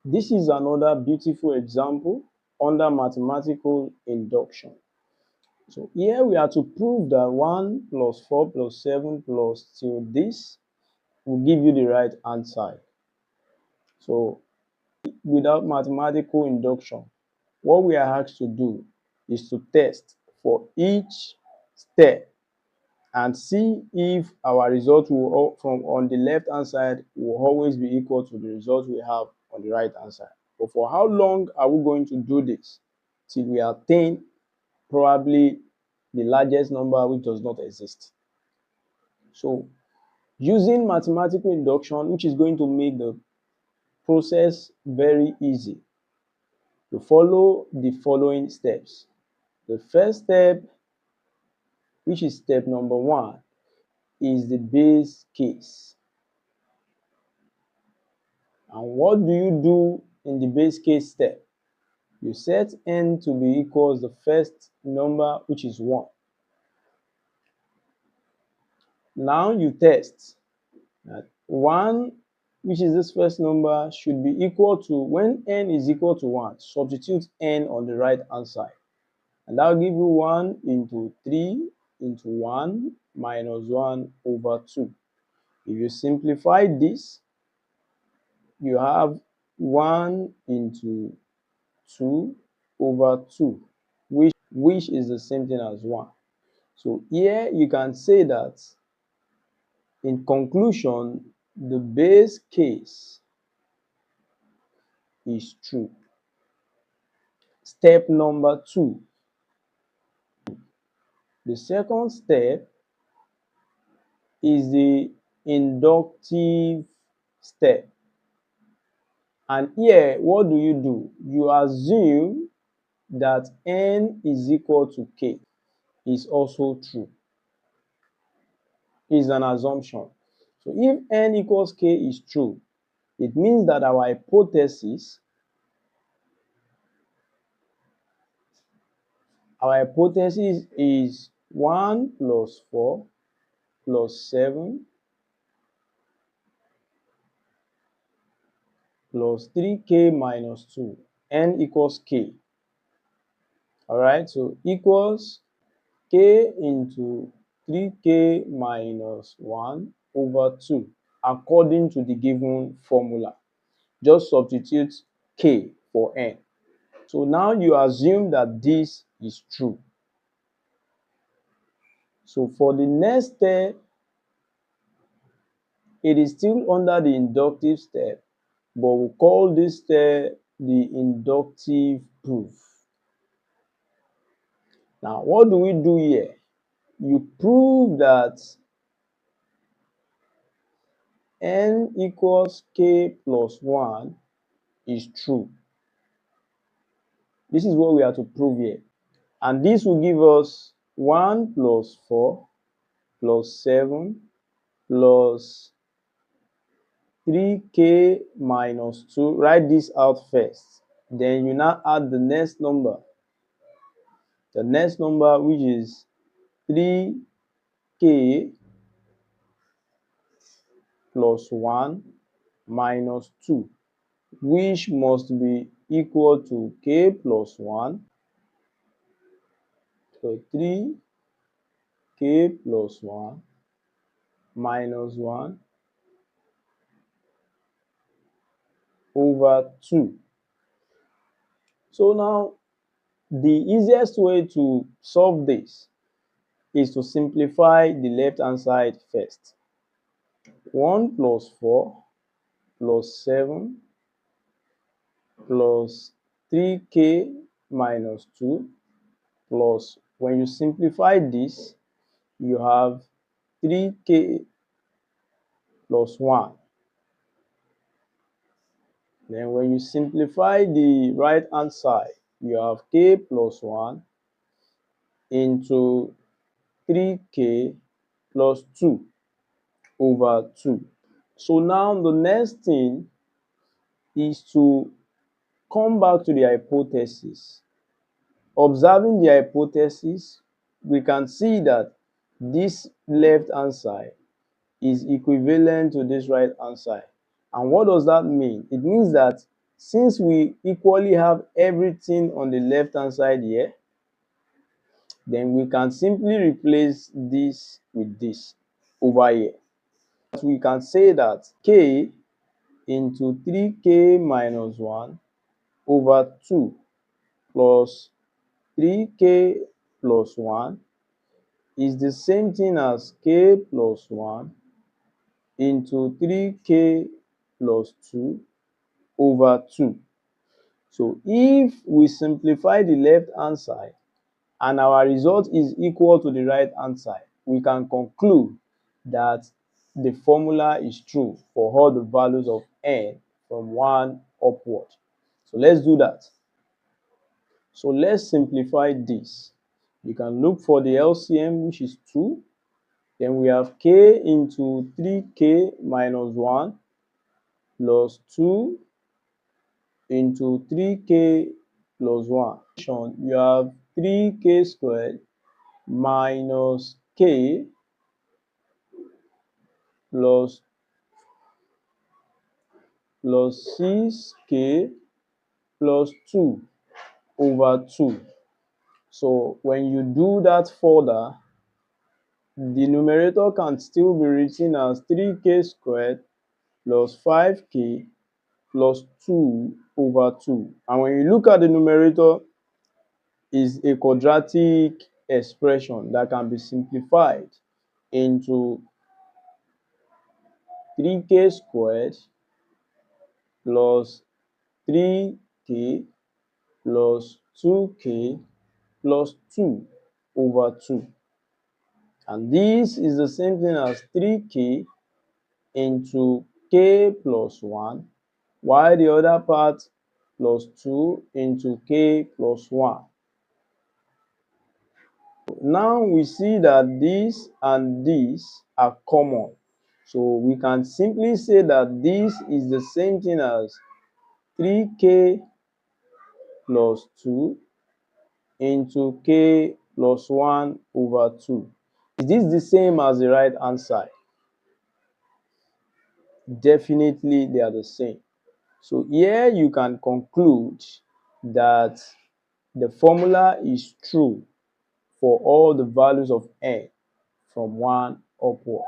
This is another beautiful example under mathematical induction. So here we are to prove that 1 plus 4 plus 7 plus till this will give you the right answer. So without mathematical induction, what we are asked to do is to test for each step and see if our result will from on the left hand side will always be equal to the result we have on the right hand side. But for how long are we going to do this? Till we attain probably the largest number which does not exist. So using mathematical induction, which is going to make the process very easy, to follow the following steps. The first step, which is step number 1, is the base case. And what do you do in the base case step? You set n to be equals the first number, which is 1. Now you test that 1, which is this first number, should be equal to, when n is equal to 1, substitute n on the right hand side. And that will give you 1 into 3 into 1 minus 1 over 2. If you simplify this, you have 1 into 2 over 2, which is the same thing as 1. So here you can say that, in conclusion, the base case is true. Step number 2. The second step is the inductive step. And here, what do? You assume that n is equal to k is also true. It's an assumption. So if n equals k is true, it means that our hypothesis is 1 plus 4 plus 7 plus 3k minus 2, n equals k. All right, so equals k into 3k minus 1 over 2 according to the given formula. Just substitute k for n. So now you assume that this is true. So for the next step, it is still under the inductive step, but we'll call this step the inductive proof. Now, what do we do here? You prove that n equals k plus 1 is true. This is what we are to prove here. And this will give us 1 plus 4 plus 7 plus 3k minus 2. Write this out first. Then you now add the next number. The next number, which is 3k plus 1 minus 2, which must be equal to k plus 1. So 3k plus 1 minus 1 over 2. So now, the easiest way to solve this is to simplify the left-hand side first. 1 plus 4 plus 7 plus 3k minus 2 plus, when you simplify this, you have 3k plus 1. Then when you simplify the right hand side, you have k plus 1 into 3k plus 2 over 2. So now the next thing is to come back to the hypothesis. Observing the hypothesis, we can see that this left hand side is equivalent to this right hand side. And what does that mean? It means that since we equally have everything on the left hand side here, then we can simply replace this with this over here. We can say that k into 3k minus 1 over 2 plus 3k plus 1 is the same thing as k plus 1 into 3k plus 2 over 2. So if we simplify the left hand side and our result is equal to the right hand side, we can conclude that the formula is true for all the values of n from 1 upward. So let's do that. So let's simplify this. You can look for the LCM, which is 2. Then we have k into 3k minus 1 plus 2 into 3k plus 1. You have 3k squared minus k plus 6k plus 2 over 2. So when you do that further, the numerator can still be written as 3k squared plus 5k plus 2 over 2. And when you look at the numerator, is a quadratic expression that can be simplified into 3k squared plus 3k plus 2k plus 2 over 2. And this is the same thing as 3k into k plus 1, while the other part plus 2 into k plus 1. Now we see that this and this are common. So we can simply say that this is the same thing as 3k plus 2 into k plus 1 over 2. Is this the same as the right hand side? Definitely they are the same. So here you can conclude that the formula is true for all the values of n from 1 upward.